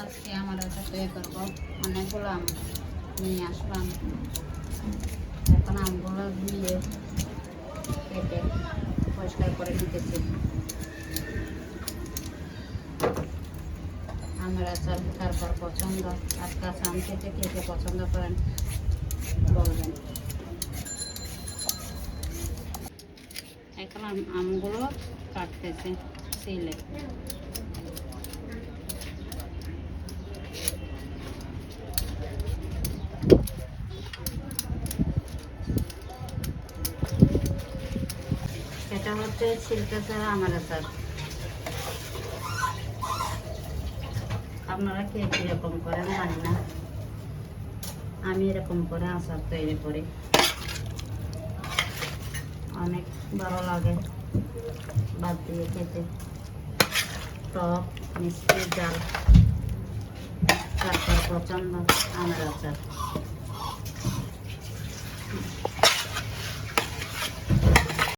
আজকে আমার একটা তৈরি করবো। অনেকগুলো আম নিয়ে আসলাম, এখন আমগুলো ধুয়ে কেটে পরিষ্কার করে নিতেছি। আমের আচার তারপর পছন্দ, আর কাঁচা আম খেতে কে কে পছন্দ করেন বলবেন। এখন আমগুলো কাটতেছে সিলে। এটা হচ্ছে ছিলকা ছাড়া আমের আচার। আপনারা কে কীরকম করেন জানি না, আমি এরকম করে আচার তৈরি করি, অনেক ভালো লাগে ভাত দিয়ে খেতে। টক মিষ্টি জাল, তারপর পছন্দ আমের আচার।